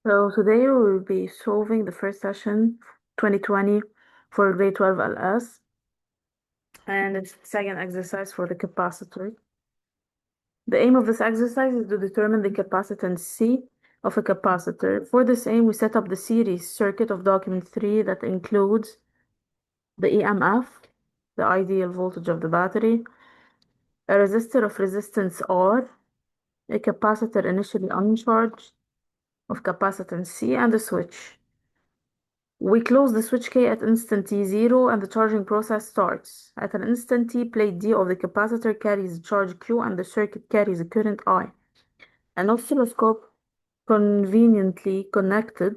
So today we will be solving the first session 2020 for grade 12 LS, and it's the second exercise for the capacitor. The aim of this exercise is to determine the capacitance C of a capacitor. For this aim, we set up the series circuit of document 3 that includes the EMF, the ideal voltage of the battery, a resistor of resistance R, a capacitor initially uncharged of capacitance C, and a switch. We close the switch K at instant t0 and the charging process starts. At an instant t, plate D of the capacitor carries charge Q and the circuit carries a current I. An oscilloscope conveniently connected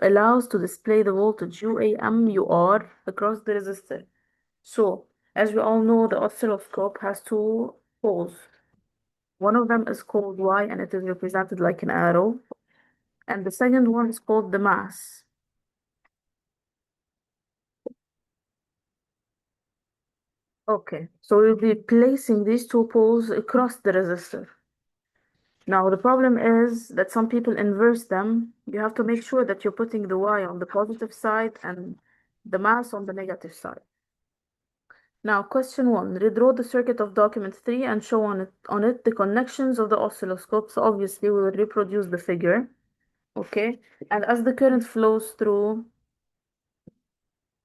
allows to display the voltage UAM UR across the resistor. So, as we all know, the oscilloscope has two poles. One of them is called Y and it is represented like an arrow, and the second one is called the mass. Okay, so we'll be placing these two poles across the resistor. Now, the problem is that some people inverse them. You have to make sure that you're putting the Y on the positive side and the mass on the negative side. Now, question 1. Redraw the circuit of document 3 and show on it the connections of the oscilloscope. So obviously, we will reproduce the figure. Okay, and as the current flows through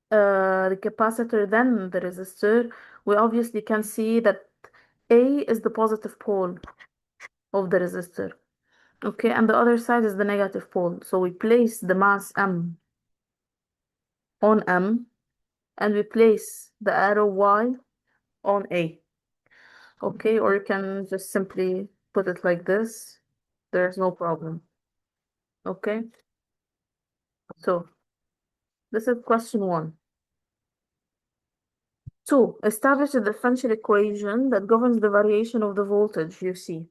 the capacitor, then the resistor, we obviously can see that A is the positive pole of the resistor. Okay, and the other side is the negative pole. So we place the mass M on M and we place the arrow Y on A. Okay, or you can just simply put it like this. There's no problem. Okay, so this is question 1. 2. Establish the differential equation that governs the variation of the voltage you see.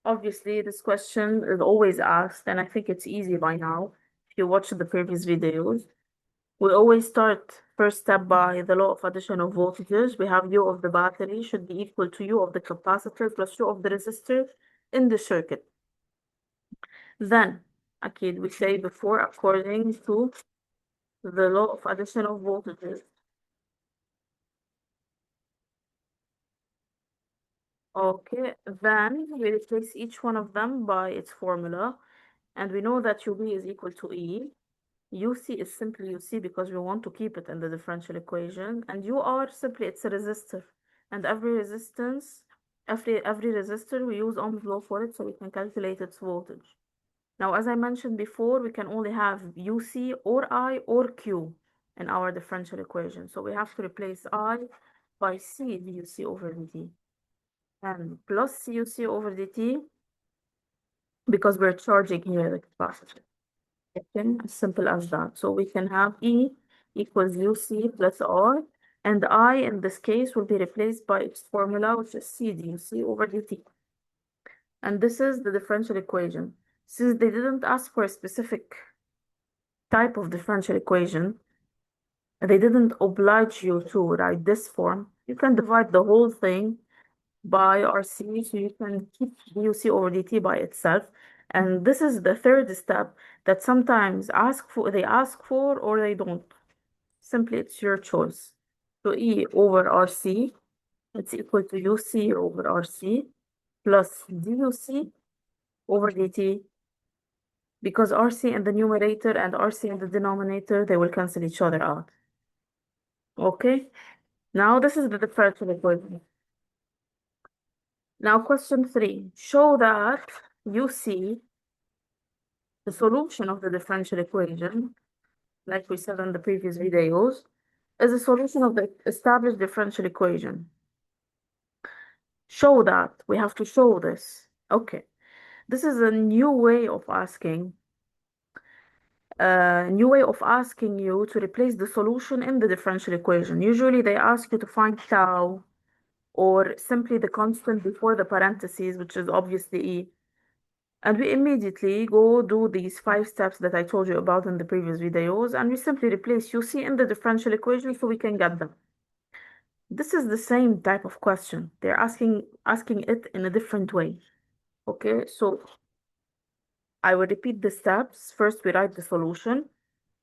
Obviously, this question is always asked, and I think it's easy by now if you watch the previous videos. We always start first step by the law of addition of voltages. We have U of the battery should be equal to U of the capacitor plus U of the resistor in the circuit. Then, again, we say before, according to the law of addition of voltages. Okay, then we replace each one of them by its formula, and we know that UB is equal to E. UC is simply UC because we want to keep it in the differential equation, and UR simply it's a resistor, and every resistor we use Ohm's law for it, so we can calculate its voltage. Now, as I mentioned before, we can only have UC or I or Q in our differential equation, so we have to replace I by C duc over dt, and plus cuc over dt because we're charging here the capacitor. As simple as that. So we can have E equals UC plus R, and I in this case will be replaced by its formula, which is C duc over dt. And this is the differential equation. Since they didn't ask for a specific type of differential equation, they didn't oblige you to write this form, you can divide the whole thing by RC, so you can keep duc over dt by itself. And this is the third step that sometimes they ask for or they don't. Simply, it's your choice. So E over RC, it's equal to UC over RC plus DUC over dt, because RC in the numerator and RC in the denominator, they will cancel each other out. Okay, now this is the differential equation. Now question 3, show that UC, the solution of the differential equation, like we said in the previous videos, is a solution of the established differential equation. Show that. We have to show this. Okay. This is a new way of asking. New way of asking you to replace the solution in the differential equation. Usually they ask you to find tau or simply the constant before the parentheses, which is obviously E. And we immediately go do these 5 steps that I told you about in the previous videos, and we simply replace UC in the differential equation so we can get them. This is the same type of question. They're asking it in a different way. Okay, so I will repeat the steps. First, we write the solution.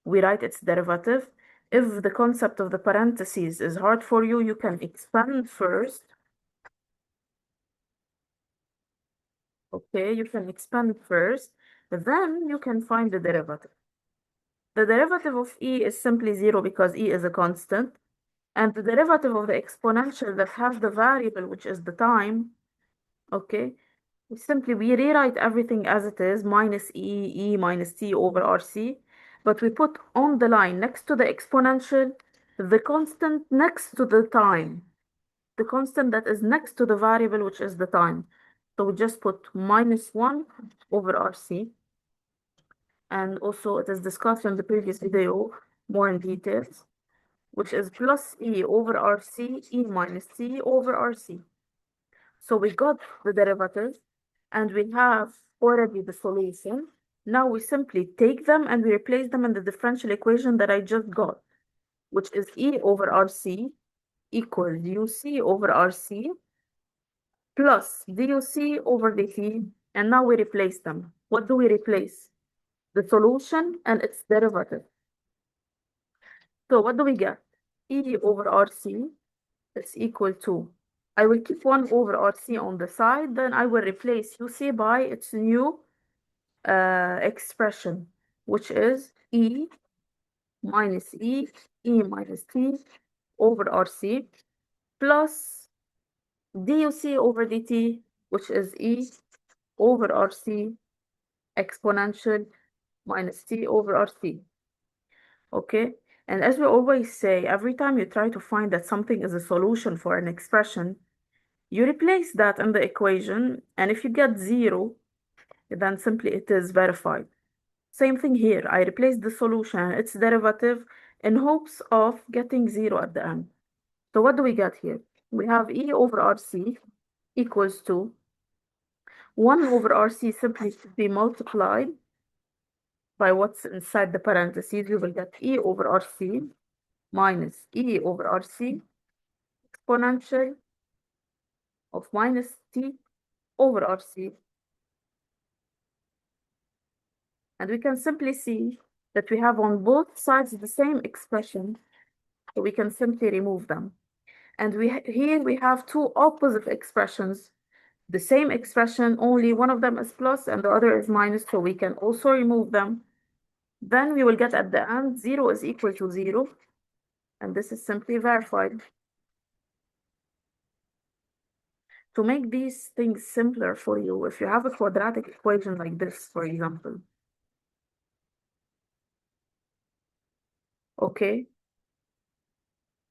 We write its derivative. If the concept of the parentheses is hard for you, you can expand first. Okay, you can expand first. Then you can find the derivative. The derivative of e is simply 0 because e is a constant. And the derivative of the exponential that has the variable, which is the time, okay, we rewrite everything as it is, minus e minus t over rc, but we put on the line next to the exponential the constant next to the time, the constant that is next to the variable, which is the time. So we just put minus 1 over rc, and also it is discussed in the previous video more in details, which is plus e over rc, e minus t over rc. So we got the derivative and we have already the solution. Now we simply take them and we replace them in the differential equation that I just got, which is e over rc equals uc over rc plus duc over dt. And now we replace them. What do we replace? The solution and its derivative. So what do we get? E over rc is equal to, I will keep 1 over rc on the side, then I will replace uc by its new expression, which is e minus e minus t over rc plus duc over dt, which is e over rc exponential minus t over rc. Okay, and as we always say, every time you try to find that something is a solution for an expression, you replace that in the equation, and if you get 0, then simply it is verified. Same thing here. I replace the solution and its derivative in hopes of getting 0 at the end. So what do we get here? We have e over rc equals to 1 over rc simply should be multiplied by what's inside the parentheses. You will get e over rc minus e over rc exponential of minus t over rc. And we can simply see that we have on both sides the same expression, so we can simply remove them. And here we have two opposite expressions, the same expression, only one of them is plus and the other is minus, so we can also remove them. Then we will get at the end 0 is equal to 0, and this is simply verified. To make these things simpler for you, if you have a quadratic equation like this, for example, okay,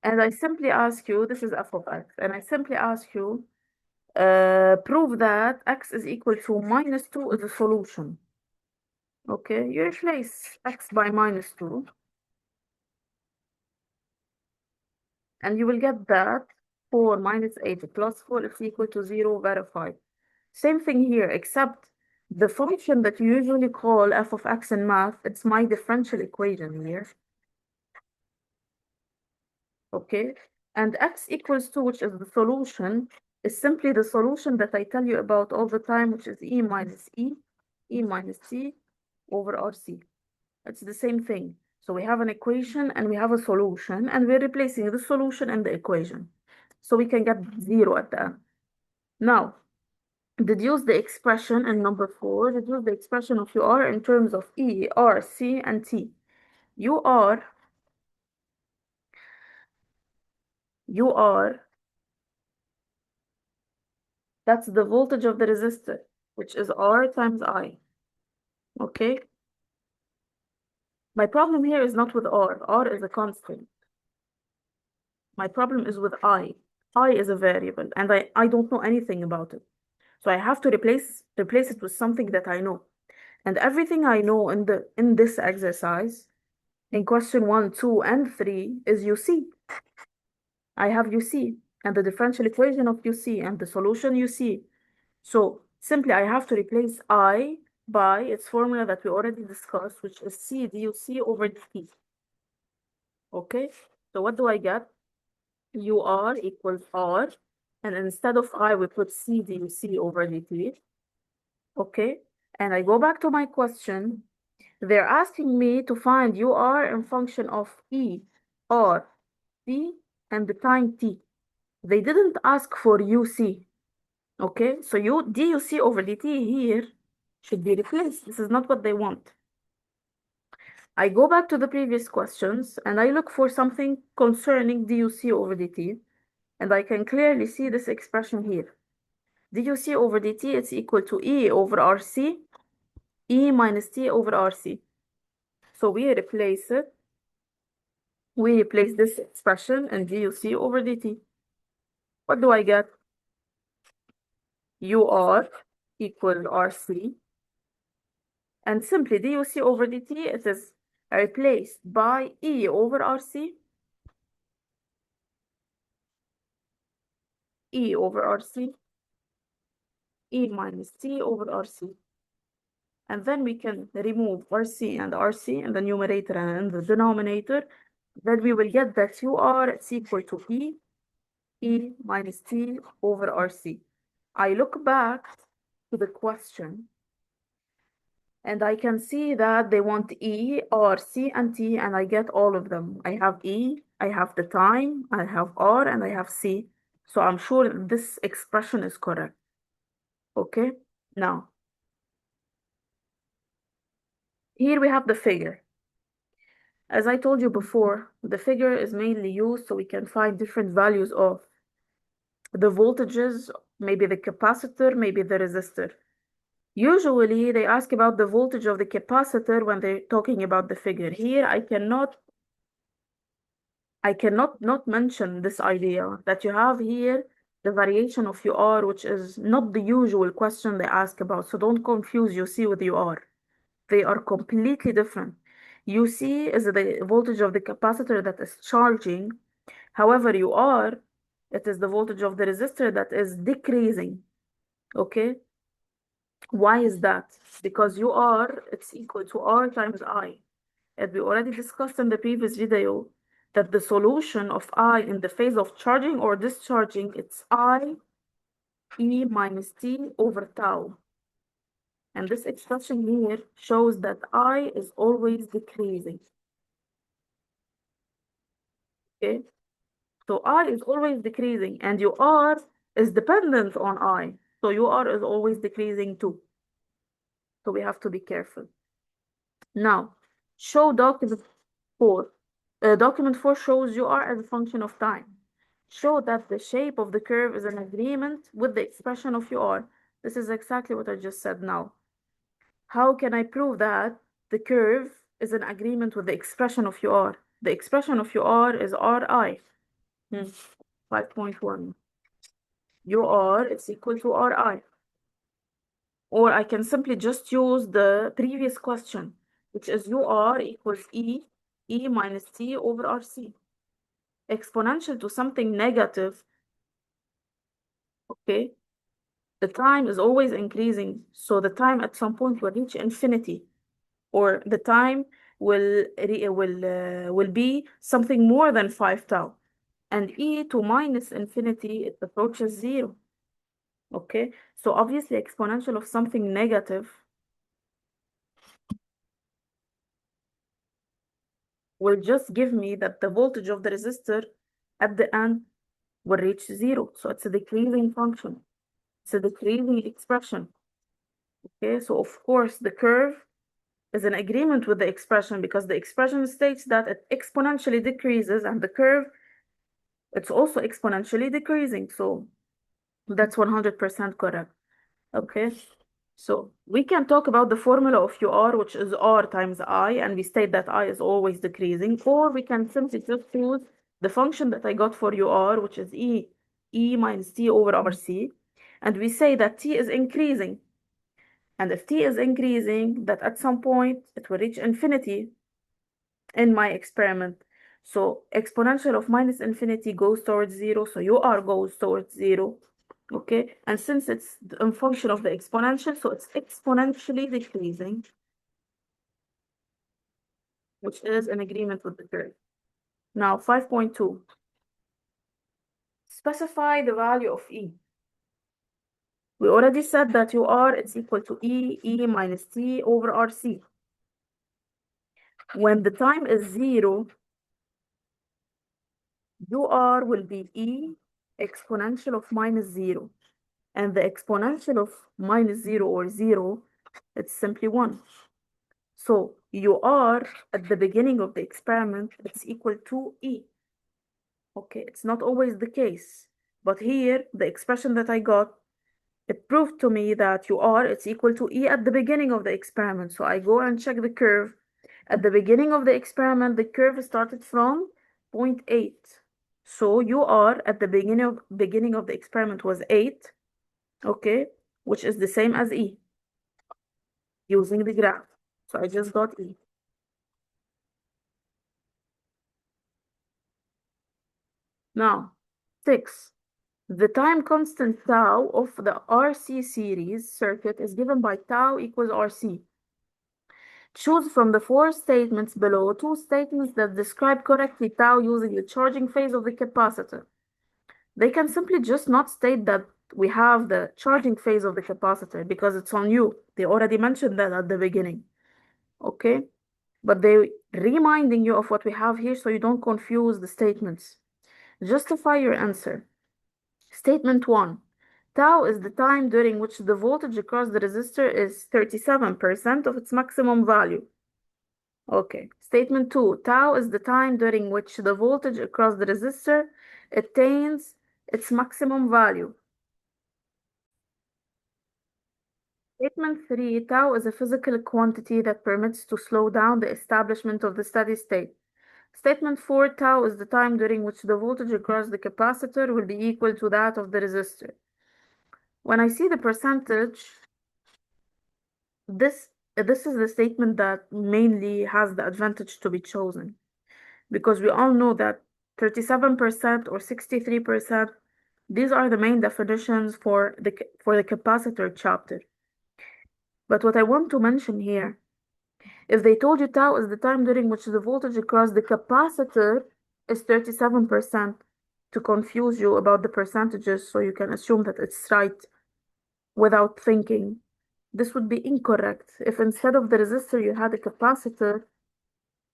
and I simply ask you, this is f of x, and I simply ask you, prove that x is equal to minus 2 is a solution. Okay, you replace x by minus 2, and you will get that 4 minus 8 plus 4 is equal to 0, verified. Same thing here, except the function that you usually call f of x in math, it's my differential equation here. Okay, and x equals 2, which is the solution, is simply the solution that I tell you about all the time, which is e minus t over rc. It's the same thing. So we have an equation and we have a solution, and we're replacing the solution and the equation. So we can get 0 at the end. Now, deduce the expression in number 4, deduce the expression of UR in terms of E, R, C, and T. UR, that's the voltage of the resistor, which is R times I. Okay? My problem here is not with R. R is a constant. My problem is with I. I is a variable, and I don't know anything about it. So I have to replace it with something that I know. And everything I know in this exercise, in question 1, 2, and 3, is UC. I have UC, and the differential equation of UC, and the solution UC. So simply I have to replace I by its formula that we already discussed, which is C duc over dt. Okay, so what do I get? UR equals R, and instead of I, we put C duc over dt. Okay, And I go back to my question. They're asking me to find UR in function of E, R, C, and the time T. They didn't ask for UC. Okay, so DUC over DT here should be replaced. This is not what they want. I go back to the previous questions and I look for something concerning DUC over DT, and I can clearly see this expression here. DUC over DT is equal to E over RC, E minus T over RC. So we replace it. We replace this expression in DUC over DT. What do I get? UR equal RC. And simply DUC over DT, it is replaced by E over RC, E over RC, E minus T over RC. And then we can remove RC and RC in the numerator and in the denominator. Then we will get that UR is equal to E minus T over RC. I look back to the question and I can see that they want E, R, C, and T, and I get all of them. I have E, I have the time, I have R, and I have C. So I'm sure this expression is correct. Okay, now, here we have the figure. As I told you before, the figure is mainly used so we can find different values of the voltages, maybe the capacitor, maybe the resistor. Usually they ask about the voltage of the capacitor when they're talking about the figure. Here I cannot not mention this idea that you have here the variation of UR, which is not the usual question they ask about. So don't confuse UC with UR. They are completely different. UC is the voltage of the capacitor that is charging. However, UR, it is the voltage of the resistor that is decreasing. Okay? Why is that? Because UR, it's equal to R times I. As we already discussed in the previous video, that the solution of I in the phase of charging or discharging, it's I E minus T over tau. And this expression here shows that I is always decreasing. Okay? So I is always decreasing and UR is dependent on I. So UR is always decreasing too. So we have to be careful. Now, show document 4. Document 4 shows UR as a function of time. Show that the shape of the curve is in agreement with the expression of UR. This is exactly what I just said now. How can I prove that the curve is in agreement with the expression of UR? The expression of UR is RI. 5.1. UR is equal to RI. Or I can simply just use the previous question, which is UR equals E minus T over RC. Exponential to something negative, okay? The time is always increasing, so the time at some point will reach infinity, or the time will be something more than 5 tau. And e to minus infinity, it approaches 0. Okay, so obviously exponential of something negative will just give me that the voltage of the resistor at the end will reach 0. So it's a decreasing function. It's a decreasing expression. Okay, so of course the curve is in agreement with the expression because the expression states that it exponentially decreases and the curve, it's also exponentially decreasing. So that's 100% correct. Okay, so we can talk about the formula of UR, which is R times I, and we state that I is always decreasing, or we can simply just use the function that I got for UR, which is E minus T over RC, and we say that T is increasing. And if T is increasing, that at some point it will reach infinity in my experiment. So exponential of minus infinity goes towards 0, so UR goes towards 0. Okay, and since it's a function of the exponential, so it's exponentially decreasing, which is in agreement with the curve. Now, 5.2. Specify the value of E. We already said that UR is equal to E minus T over RC. When the time is 0, UR will be E exponential of minus 0. And the exponential of minus 0 or 0, it's simply 1. So UR at the beginning of the experiment, it's equal to E. Okay, it's not always the case. But here, the expression that I got, it proved to me that it's equal to E at the beginning of the experiment. So I go and check the curve. At the beginning of the experiment, the curve started from 0.8. So at the beginning of the experiment was 8, okay, which is the same as E using the graph. So I just got E. Now, 6. The time constant tau of the RC series circuit is given by tau equals RC. Choose from the 4 statements below 2 statements that describe correctly tau using the charging phase of the capacitor. They can simply just not state that we have the charging phase of the capacitor because it's on you. They already mentioned that at the beginning. Okay? But they reminding you of what we have here so you don't confuse the statements. Justify your answer. Statement 1. Tau is the time during which the voltage across the resistor is 37% of its maximum value. Okay. Statement 2. Tau is the time during which the voltage across the resistor attains its maximum value. Statement 3. Tau is a physical quantity that permits to slow down the establishment of the steady state. Statement 4. Tau is the time during which the voltage across the capacitor will be equal to that of the resistor. When I see the percentage, this is the statement that mainly has the advantage to be chosen, because we all know that 37% or 63%, these are the main definitions for the capacitor chapter. But what I want to mention here, if they told you tau is the time during which the voltage across the capacitor is 37%, to confuse you about the percentages so you can assume that it's right without thinking, this would be incorrect. If instead of the resistor you had a capacitor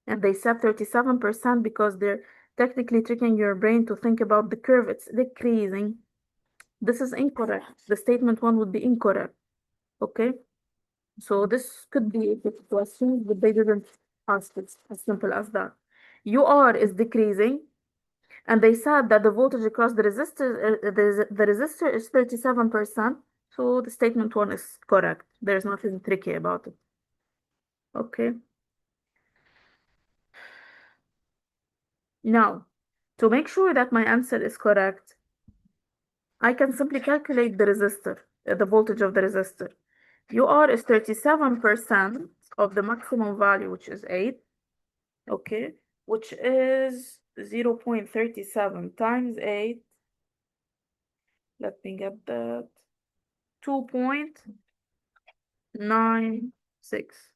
and they said 37% because they're technically tricking your brain to think about the curve, it's decreasing. This is incorrect. The statement 1 would be incorrect. Okay? So this could be a question, but they didn't ask it as simple as that. UR is decreasing, and they said that the voltage across the resistor is 37%. So the statement 1 is correct. There's nothing tricky about it. Okay. Now, to make sure that my answer is correct, I can simply calculate the resistor, the voltage of the resistor. UR is 37% of the maximum value, which is 8, okay, which is 0.37 times 8. Let me get that. 2.96.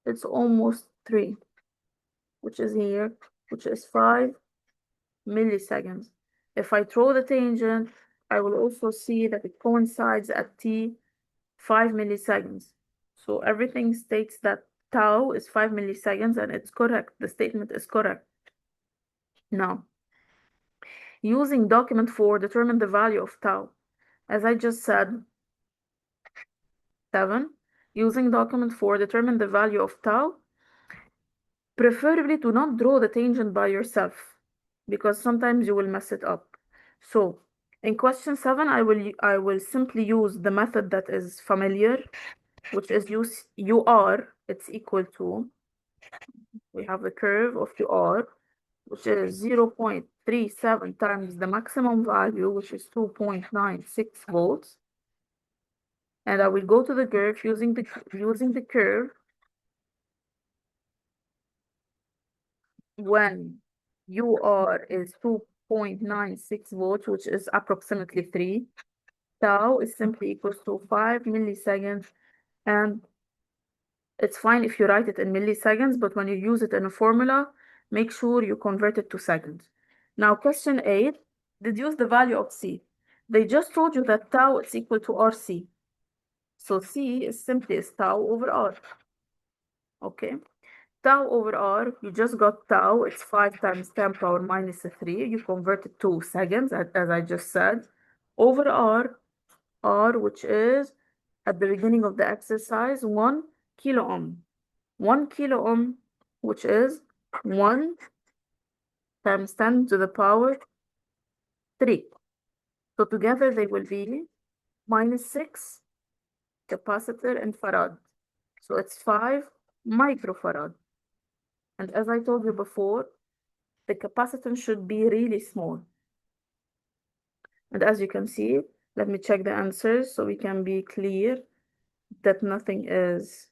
It's almost 3, which is here, which is 5 milliseconds. If I throw the tangent, I will also see that it coincides at t 5 milliseconds. So everything states that tau is 5 milliseconds, and it's correct. The statement is correct. Now, using document 4, determine the value of tau. As I just said, 7. Using document 4, determine the value of tau. Preferably do not draw the tangent by yourself, because sometimes you will mess it up. So in question 7, I will simply use the method that is familiar, which is use UR. It's equal to, we have the curve of UR, which is 0.37 times the maximum value, which is 2.96 volts. And I will go to the graph using the curve. When UR is 2.96 volts, which is approximately 3, tau is simply equals to 5 milliseconds, and it's fine if you write it in milliseconds, but when you use it in a formula, make sure you convert it to seconds. Now, question 8, deduce the value of C. They just told you that tau is equal to RC. So C is simply is tau over R. Okay. Tau over R, you just got tau, it's 5 times 10 power minus 3. You convert it to seconds, as I just said, over R, which is, at the beginning of the exercise, 1 kilo ohm. 1 kilo ohm, which is 1 times 10 to the power 3. So together they will be minus 6 capacitor in farad. So it's 5 microfarad. And as I told you before, the capacitance should be really small. And as you can see, let me check the answers so we can be clear that nothing is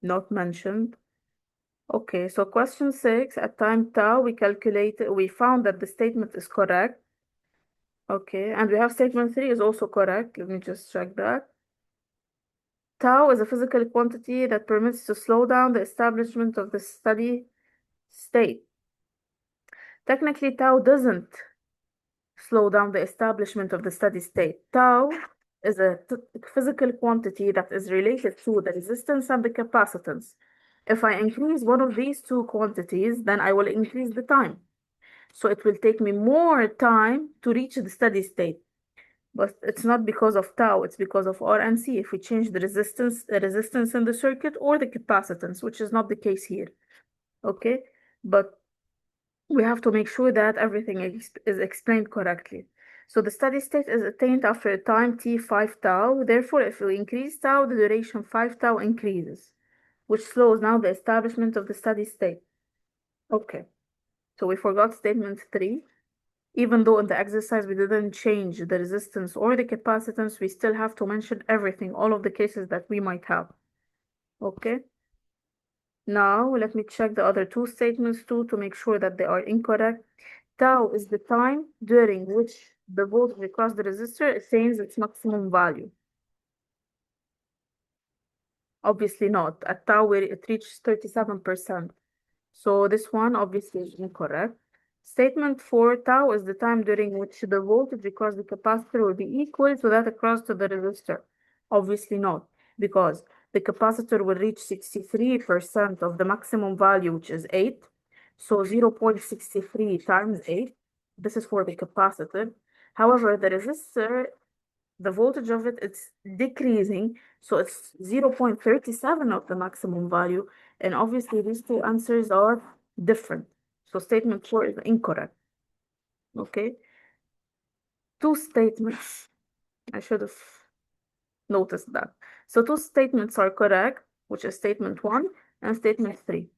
not mentioned. Okay, so question 6, at time tau, we found that the statement is correct. Okay, and we have statement 3 is also correct. Let me just check that. Tau is a physical quantity that permits to slow down the establishment of the steady state. Technically, tau doesn't slow down the establishment of the steady state. Tau is a physical quantity that is related to the resistance and the capacitance. If I increase one of these two quantities, then I will increase the time. So it will take me more time to reach the steady state. But it's not because of tau, it's because of R and C. If we change the resistance in the circuit or the capacitance, which is not the case here. Okay, but we have to make sure that everything is explained correctly. So the steady state is attained after a time t 5 tau. Therefore, if we increase tau, the duration 5 tau increases, which slows down the establishment of the steady state. Okay, so we forgot statement 3. Even though in the exercise we didn't change the resistance or the capacitance, we still have to mention everything, all of the cases that we might have. Okay. Now let me check the other two statements too to make sure that they are incorrect. Tau is the time during which the voltage across the resistor attains its maximum value. Obviously not. At tau where it reaches 37%. So this one obviously is incorrect. Statement 4, tau is the time during which the voltage across the capacitor will be equal to that across to the resistor. Obviously not, because the capacitor will reach 63% of the maximum value, which is 8. So 0.63 times 8. This is for the capacitor. However, the resistor, the voltage of it, it's decreasing, so it's 0.37 of the maximum value, and obviously these two answers are different. So statement 4 is incorrect. Okay, two statements, I should have noticed that. So two statements are correct, which is statement 1 and statement 3.